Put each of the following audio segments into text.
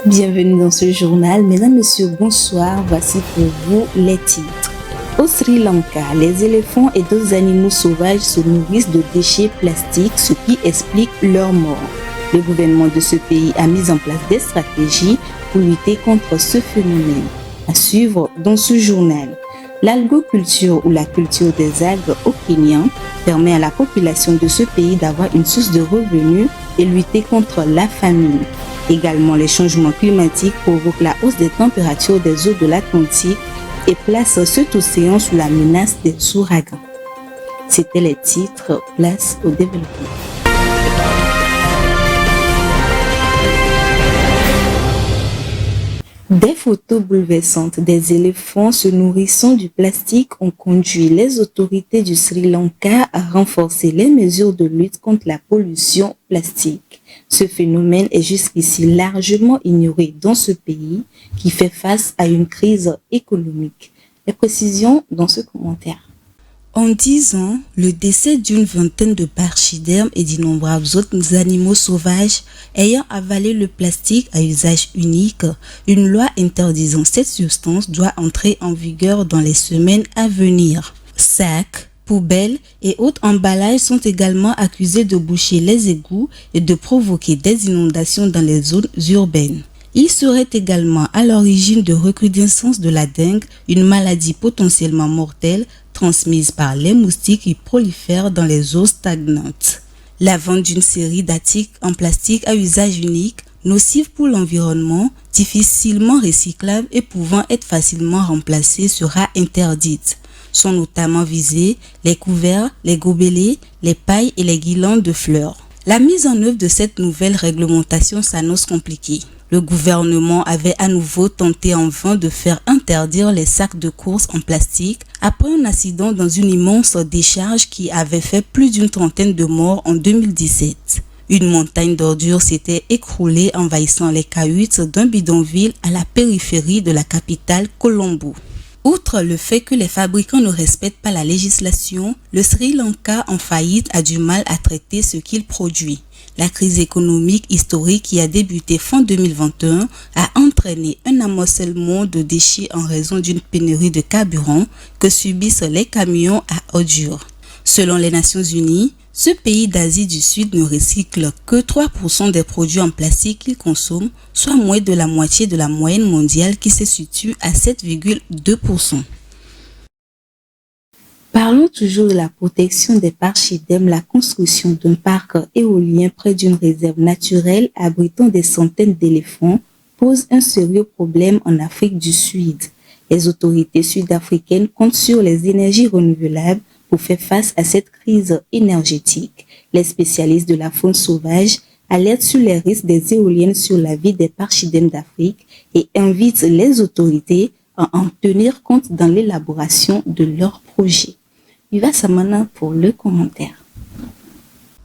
Bienvenue dans ce journal. Mesdames, Messieurs, bonsoir. Voici pour vous les titres. Au Sri Lanka, les éléphants et d'autres animaux sauvages se nourrissent de déchets plastiques, ce qui explique leur mort. Le gouvernement de ce pays a mis en place des stratégies pour lutter contre ce phénomène. À suivre dans ce journal. L'algoculture ou la culture des algues au Kenya permet à la population de ce pays d'avoir une source de revenus et lutter contre la famine. Également, les changements climatiques provoquent la hausse des températures des eaux de l'Atlantique et placent cet océan sous la menace des ouragans. C'étaient les titres. Place au développement. Des photos bouleversantes des éléphants se nourrissant du plastique ont conduit les autorités du Sri Lanka à renforcer les mesures de lutte contre la pollution plastique. Ce phénomène est jusqu'ici largement ignoré dans ce pays qui fait face à une crise économique. Les précisions dans ce commentaire. En 10 ans, le décès d'une vingtaine de pachydermes et d'innombrables autres animaux sauvages ayant avalé le plastique à usage unique, une loi interdisant cette substance doit entrer en vigueur dans les semaines à venir. Sacs, poubelles et autres emballages sont également accusés de boucher les égouts et de provoquer des inondations dans les zones urbaines. Il serait également à l'origine de recrudescence de la dengue, une maladie potentiellement mortelle transmise par les moustiques qui prolifèrent dans les eaux stagnantes. La vente d'une série d'articles en plastique à usage unique, nocifs pour l'environnement, difficilement recyclables et pouvant être facilement remplacés sera interdite. Sont notamment visés les couverts, les gobelets, les pailles et les guirlandes de fleurs. La mise en œuvre de cette nouvelle réglementation s'annonce compliquée. Le gouvernement avait à nouveau tenté en vain de faire interdire les sacs de course en plastique après un accident dans une immense décharge qui avait fait plus d'une trentaine de morts en 2017. Une montagne d'ordures s'était écroulée envahissant les cahutes d'un bidonville à la périphérie de la capitale Colombo. Outre le fait que les fabricants ne respectent pas la législation, le Sri Lanka en faillite a du mal à traiter ce qu'il produit. La crise économique historique qui a débuté fin 2021 a entraîné un amoncellement de déchets en raison d'une pénurie de carburant que subissent les camions à ordures. Selon les Nations Unies, ce pays d'Asie du Sud ne recycle que 3% des produits en plastique qu'il consomme, soit moins de la moitié de la moyenne mondiale qui se situe à 7,2%. Parlons toujours de la protection des pachydermes. La construction d'un parc éolien près d'une réserve naturelle abritant des centaines d'éléphants pose un sérieux problème en Afrique du Sud. Les autorités sud-africaines comptent sur les énergies renouvelables pour faire face à cette crise énergétique. Les spécialistes de la faune sauvage alertent sur les risques des éoliennes sur la vie des pachydermes d'Afrique et invitent les autorités à en tenir compte dans l'élaboration de leurs projets. Viva Samana pour le commentaire.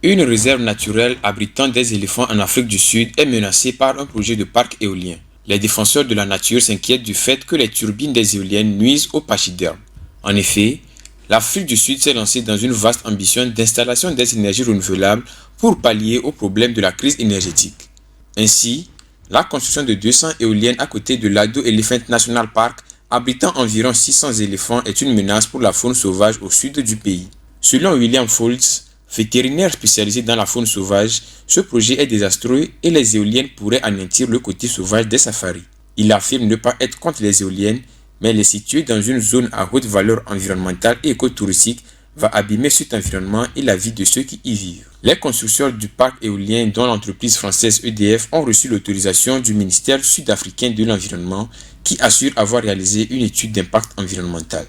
Une réserve naturelle abritant des éléphants en Afrique du Sud est menacée par un projet de parc éolien. Les défenseurs de la nature s'inquiètent du fait que les turbines des éoliennes nuisent aux pachydermes. En effet, l'Afrique du Sud s'est lancée dans une vaste ambition d'installation des énergies renouvelables pour pallier aux problèmes de la crise énergétique. Ainsi, la construction de 200 éoliennes à côté de l'Ado Elephant National Park, abritant environ 600 éléphants, est une menace pour la faune sauvage au sud du pays. Selon William Foltz, vétérinaire spécialisé dans la faune sauvage, ce projet est désastreux et les éoliennes pourraient anéantir le côté sauvage des safaris. Il affirme ne pas être contre les éoliennes, mais les situer dans une zone à haute valeur environnementale et écotouristique va abîmer cet environnement et la vie de ceux qui y vivent. Les constructeurs du parc éolien, dont l'entreprise française EDF, ont reçu l'autorisation du ministère sud-africain de l'Environnement qui assure avoir réalisé une étude d'impact environnemental.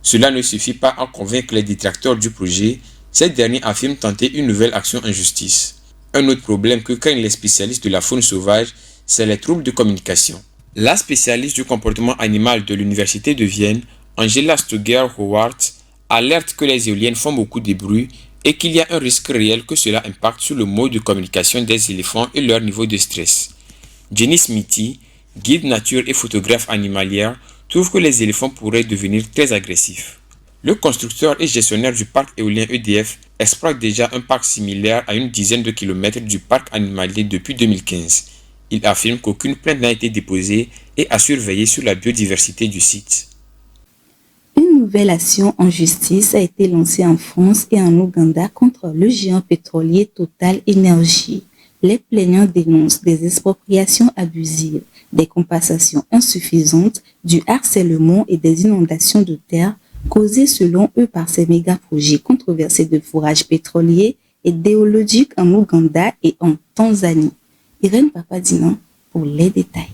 Cela ne suffit pas à convaincre les détracteurs du projet. Ces derniers affirment tenter une nouvelle action en justice. Un autre problème que craignent les spécialistes de la faune sauvage, c'est les troubles de communication. La spécialiste du comportement animal de l'Université de Vienne, Angela Stuger-Howard, alerte que les éoliennes font beaucoup de bruit et qu'il y a un risque réel que cela impacte sur le mode de communication des éléphants et leur niveau de stress. Jenny Smithy, guide nature et photographe animalière, trouve que les éléphants pourraient devenir très agressifs. Le constructeur et gestionnaire du parc éolien EDF exploite déjà un parc similaire à une dizaine de kilomètres du parc animalier depuis 2015. Il affirme qu'aucune plainte n'a été déposée et assure veiller sur la biodiversité du site. Une nouvelle action en justice a été lancée en France et en Ouganda contre le géant pétrolier Total Energy. Les plaignants dénoncent des expropriations abusives, des compensations insuffisantes, du harcèlement et des inondations de terre causées selon eux par ces méga-projets controversés de fourrage pétrolier et géologique en Ouganda et en Tanzanie. Irène Papadina pour les détails.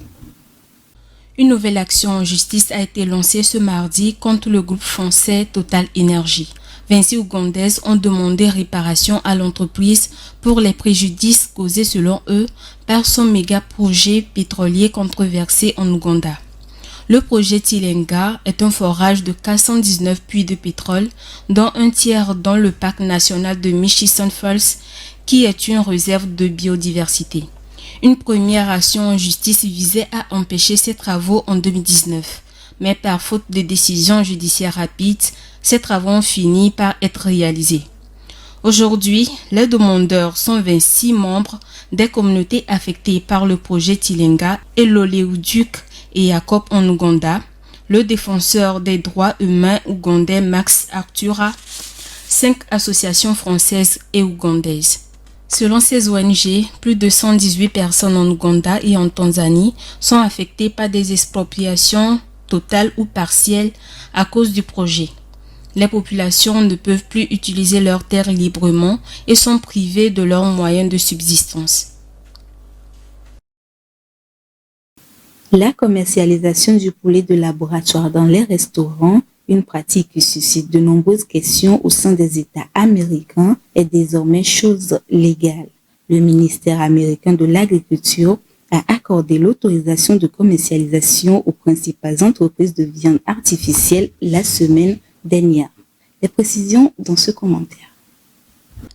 Une nouvelle action en justice a été lancée ce mardi contre le groupe français Total Energy. 26 Ougandaises ont demandé réparation à l'entreprise pour les préjudices causés selon eux par son méga-projet pétrolier controversé en Ouganda. Le projet Tilenga est un forage de 419 puits de pétrole, dont un tiers dans le parc national de Murchison Falls, qui est une réserve de biodiversité. Une première action en justice visait à empêcher ces travaux en 2019, mais par faute de décision judiciaire rapide, ces travaux ont fini par être réalisés. Aujourd'hui, les demandeurs sont 26 membres des communautés affectées par le projet Tilenga et l'oléoduc et Jacob en Ouganda, le défenseur des droits humains ougandais Max Artura, 5 associations françaises et ougandaises. Selon ces ONG, plus de 118 personnes en Ouganda et en Tanzanie sont affectées par des expropriations totales ou partielles à cause du projet. Les populations ne peuvent plus utiliser leurs terres librement et sont privées de leurs moyens de subsistance. La commercialisation du poulet de laboratoire dans les restaurants, une pratique qui suscite de nombreuses questions au sein des États américains, est désormais chose légale. Le ministère américain de l'Agriculture a accordé l'autorisation de commercialisation aux principales entreprises de viande artificielle la semaine dernière. Les précisions dans ce commentaire.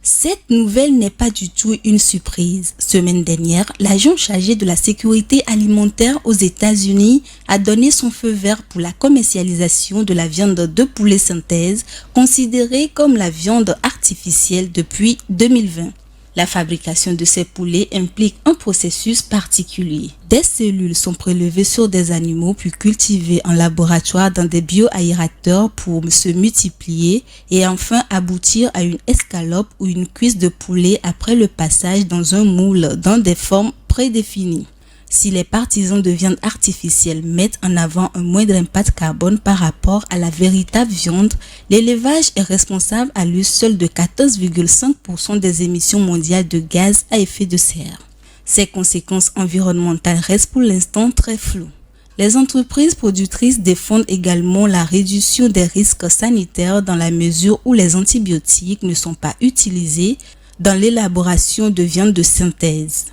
Cette nouvelle n'est pas du tout une surprise. Semaine dernière, l'agent chargé de la sécurité alimentaire aux États-Unis a donné son feu vert pour la commercialisation de la viande de poulet synthèse, considérée comme la viande artificielle depuis 2020. La fabrication de ces poulets implique un processus particulier. Des cellules sont prélevées sur des animaux puis cultivées en laboratoire dans des bioaérateurs pour se multiplier et enfin aboutir à une escalope ou une cuisse de poulet après le passage dans un moule dans des formes prédéfinies. Si les partisans de viande artificielle mettent en avant un moindre impact carbone par rapport à la véritable viande, l'élevage est responsable à lui seul de 14,5% des émissions mondiales de gaz à effet de serre. Ses conséquences environnementales restent pour l'instant très floues. Les entreprises productrices défendent également la réduction des risques sanitaires dans la mesure où les antibiotiques ne sont pas utilisés dans l'élaboration de viande de synthèse.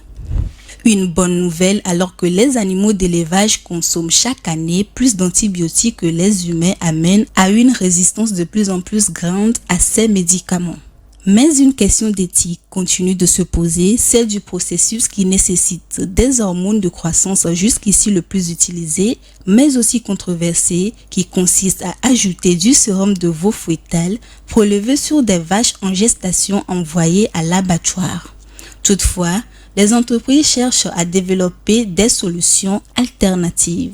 Une bonne nouvelle alors que les animaux d'élevage consomment chaque année plus d'antibiotiques que les humains amène à une résistance de plus en plus grande à ces médicaments. Mais une question d'éthique continue de se poser, celle du processus qui nécessite des hormones de croissance jusqu'ici le plus utilisé, mais aussi controversé, qui consiste à ajouter du sérum de veau fœtal prélevé sur des vaches en gestation envoyées à l'abattoir. Toutefois, les entreprises cherchent à développer des solutions alternatives.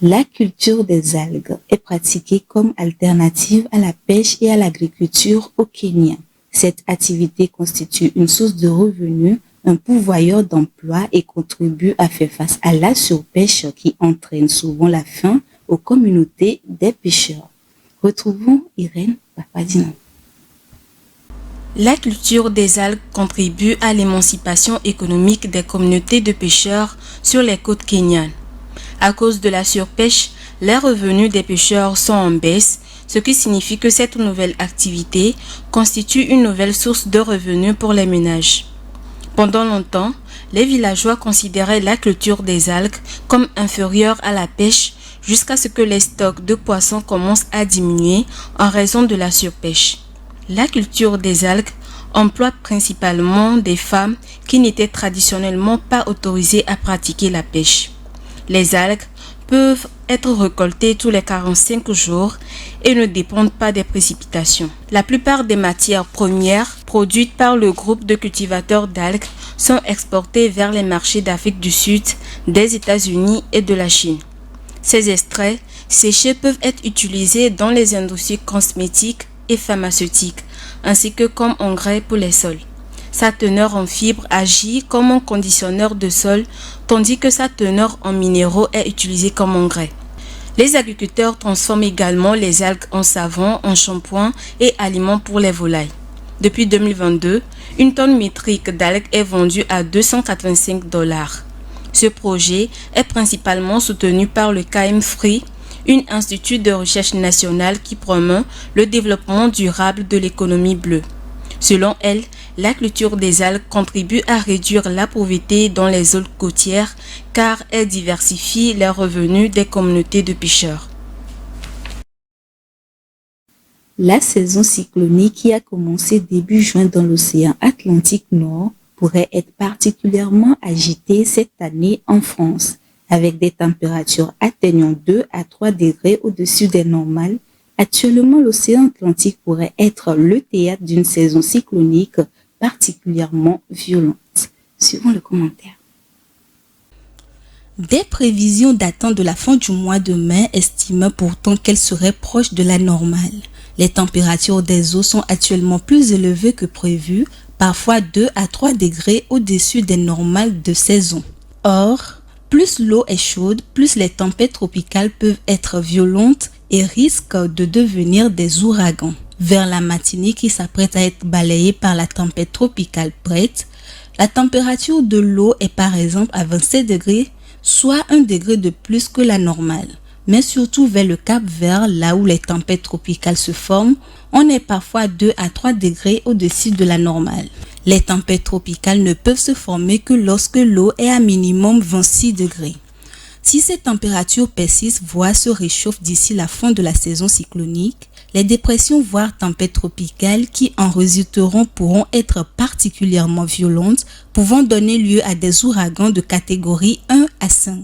La culture des algues est pratiquée comme alternative à la pêche et à l'agriculture au Kenya. Cette activité constitue une source de revenus, un pourvoyeur d'emplois et contribue à faire face à la surpêche qui entraîne souvent la faim aux communautés des pêcheurs. Retrouvons Irène Papadina. La culture des algues contribue à l'émancipation économique des communautés de pêcheurs sur les côtes kenyanes. À cause de la surpêche, les revenus des pêcheurs sont en baisse, ce qui signifie que cette nouvelle activité constitue une nouvelle source de revenus pour les ménages. Pendant longtemps, les villageois considéraient la culture des algues comme inférieure à la pêche jusqu'à ce que les stocks de poissons commencent à diminuer en raison de la surpêche. La culture des algues emploie principalement des femmes qui n'étaient traditionnellement pas autorisées à pratiquer la pêche. Les algues peuvent être récoltées tous les 45 jours et ne dépendent pas des précipitations. La plupart des matières premières produites par le groupe de cultivateurs d'algues sont exportées vers les marchés d'Afrique du Sud, des États-Unis et de la Chine. Ces extraits séchés peuvent être utilisés dans les industries cosmétiques et pharmaceutiques, ainsi que comme engrais pour les sols. Sa teneur en fibres agit comme un conditionneur de sol, tandis que sa teneur en minéraux est utilisée comme engrais. Les agriculteurs transforment également les algues en savon, en shampoing et aliments pour les volailles. Depuis 2022, une tonne métrique d'algues est vendue à $285. Ce projet est principalement soutenu par le KM Free, un institut de recherche national qui promeut le développement durable de l'économie bleue. Selon elle, la culture des algues contribue à réduire la pauvreté dans les zones côtières car elle diversifie les revenus des communautés de pêcheurs. La saison cyclonique qui a commencé début juin dans l'océan Atlantique Nord pourrait être particulièrement agitée cette année en France, avec des températures atteignant 2 à 3 degrés au-dessus des normales. Actuellement, l'océan Atlantique pourrait être le théâtre d'une saison cyclonique particulièrement violente. Suivons le commentaire. Des prévisions datant de la fin du mois de mai estiment pourtant qu'elle serait proche de la normale. Les températures des eaux sont actuellement plus élevées que prévu, parfois 2 à 3 degrés au-dessus des normales de saison. Or, plus l'eau est chaude, plus les tempêtes tropicales peuvent être violentes et risquent de devenir des ouragans. Vers la Martinique qui s'apprête à être balayée par la tempête tropicale Bret, la température de l'eau est par exemple à 27 degrés, soit 1 degré de plus que la normale. Mais surtout vers le Cap-Vert, là où les tempêtes tropicales se forment, on est parfois 2 à 3 degrés au-dessus de la normale. Les tempêtes tropicales ne peuvent se former que lorsque l'eau est à minimum 26 degrés. Si ces températures persistent, voire se réchauffent d'ici la fin de la saison cyclonique, les dépressions voire tempêtes tropicales qui en résulteront pourront être particulièrement violentes, pouvant donner lieu à des ouragans de catégorie 1 à 5.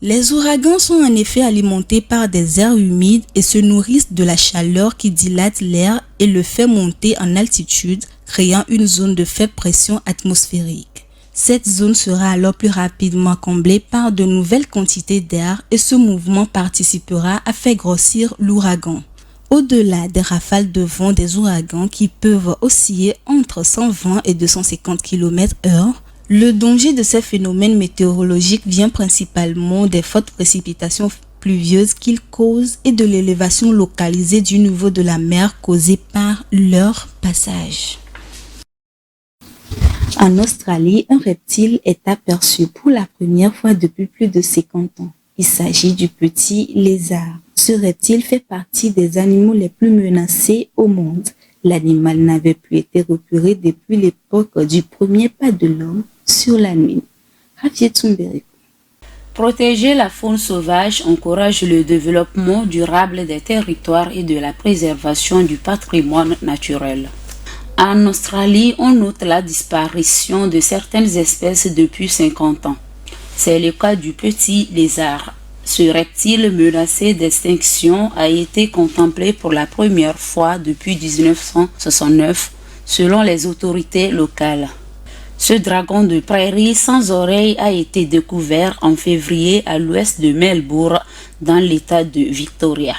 Les ouragans sont en effet alimentés par des airs humides et se nourrissent de la chaleur qui dilate l'air et le fait monter en altitude, créant une zone de faible pression atmosphérique. Cette zone sera alors plus rapidement comblée par de nouvelles quantités d'air et ce mouvement participera à faire grossir l'ouragan. Au-delà des rafales de vent des ouragans qui peuvent osciller entre 120 et 250 km/h, le danger de ces phénomènes météorologiques vient principalement des fortes précipitations pluvieuses qu'ils causent et de l'élévation localisée du niveau de la mer causée par leur passage. En Australie, un reptile est aperçu pour la première fois depuis plus de 50 ans. Il s'agit du petit lézard. Ce reptile fait partie des animaux les plus menacés au monde. L'animal n'avait plus été repéré depuis l'époque du premier pas de l'homme sur la Lune. Javier Tsoumberico. Protéger la faune sauvage encourage le développement durable des territoires et de la préservation du patrimoine naturel. En Australie, on note la disparition de certaines espèces depuis 50 ans. C'est le cas du petit lézard. Ce reptile menacé d'extinction a été contemplé pour la première fois depuis 1969, selon les autorités locales. Ce dragon de prairie sans oreilles a été découvert en février à l'ouest de Melbourne, dans l'état de Victoria.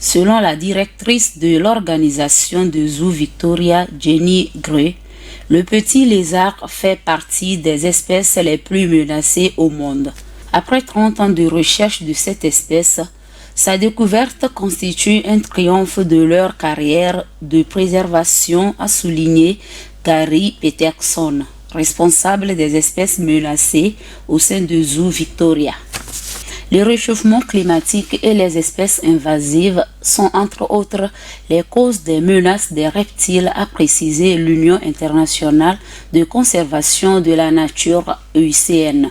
Selon la directrice de l'organisation de Zoo Victoria, Jenny Gray, le petit lézard fait partie des espèces les plus menacées au monde. Après 30 ans de recherche de cette espèce, sa découverte constitue un triomphe de leur carrière de préservation, a souligné Gary Peterson, responsable des espèces menacées au sein de Zoo Victoria. Le réchauffement climatique et les espèces invasives sont entre autres les causes des menaces des reptiles, a précisé l'Union internationale de conservation de la nature (UICN).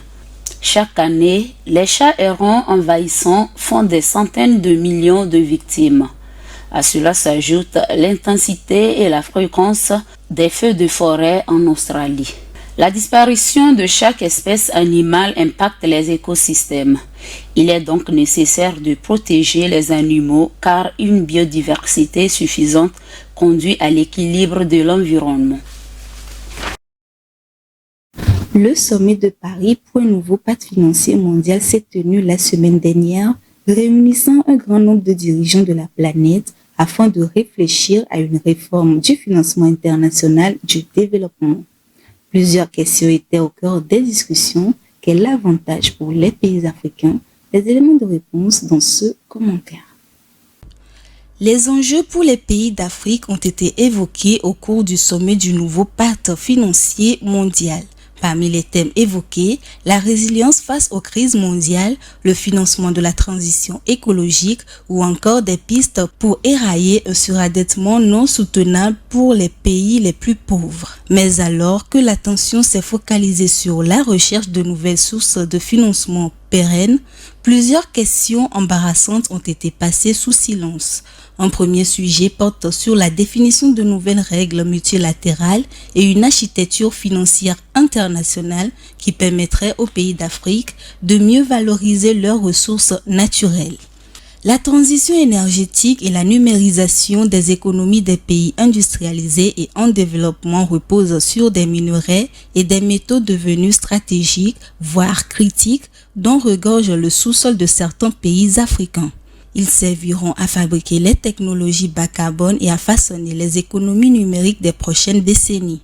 Chaque année, les chats errants envahissants font des centaines de millions de victimes. À cela s'ajoute l'intensité et la fréquence des feux de forêt en Australie. La disparition de chaque espèce animale impacte les écosystèmes. Il est donc nécessaire de protéger les animaux car une biodiversité suffisante conduit à l'équilibre de l'environnement. Le sommet de Paris pour un nouveau pacte financier mondial s'est tenu la semaine dernière, réunissant un grand nombre de dirigeants de la planète afin de réfléchir à une réforme du financement international du développement. Plusieurs questions étaient au cœur des discussions. Quel est l'avantage pour les pays africains? Les éléments de réponse dans ce commentaire. Les enjeux pour les pays d'Afrique ont été évoqués au cours du sommet du nouveau pacte financier mondial. Parmi les thèmes évoqués, la résilience face aux crises mondiales, le financement de la transition écologique ou encore des pistes pour érailler un surendettement non soutenable pour les pays les plus pauvres. Mais alors que l'attention s'est focalisée sur la recherche de nouvelles sources de financement pérennes, plusieurs questions embarrassantes ont été passées sous silence. Un premier sujet porte sur la définition de nouvelles règles multilatérales et une architecture financière internationale qui permettrait aux pays d'Afrique de mieux valoriser leurs ressources naturelles. La transition énergétique et la numérisation des économies des pays industrialisés et en développement reposent sur des minerais et des métaux devenus stratégiques, voire critiques, dont regorge le sous-sol de certains pays africains. Ils serviront à fabriquer les technologies bas carbone et à façonner les économies numériques des prochaines décennies.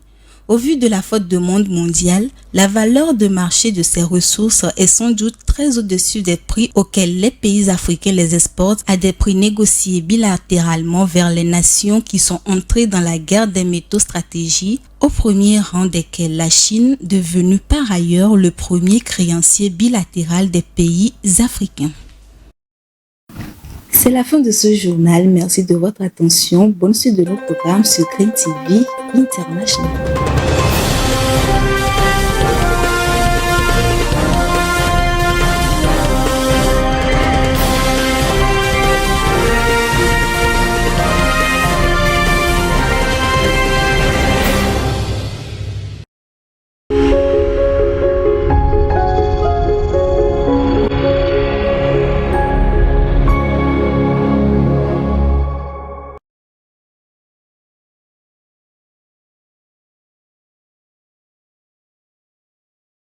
Au vu de la forte demande mondiale, la valeur de marché de ces ressources est sans doute très au-dessus des prix auxquels les pays africains les exportent à des prix négociés bilatéralement vers les nations qui sont entrées dans la guerre des métaux stratégiques, au premier rang desquels la Chine, devenue par ailleurs le premier créancier bilatéral des pays africains. C'est la fin de ce journal. Merci de votre attention. Bonne suite de nos programmes sur Green TV International.